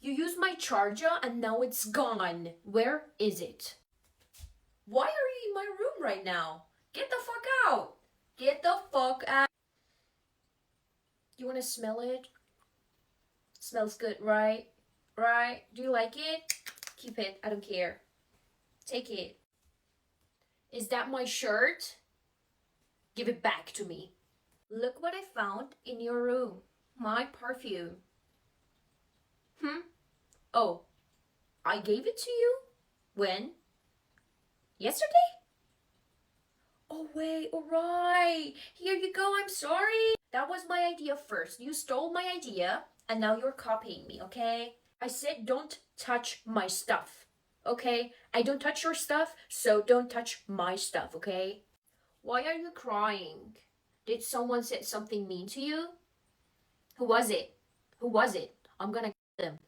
You used my charger and now it's gone. Where is it? Why are you in my room right now? Get the fuck out. Get the fuck out. You wanna smell it? Smells good, right? Right? Do you like it? Keep it. I don't care. Take it. Is that my shirt? Give it back to me. Look what I found in your room. My perfume. Oh, I gave it to you? When? Yesterday? Oh wait, alright. Here you go, I'm sorry. That was my idea first. You stole my idea and now you're copying me, okay? I said don't touch my stuff, okay? I don't touch your stuff, so don't touch my stuff, okay? Why are you crying? Did someone say something mean to you? Who was it? Who was it? I'm gonna them.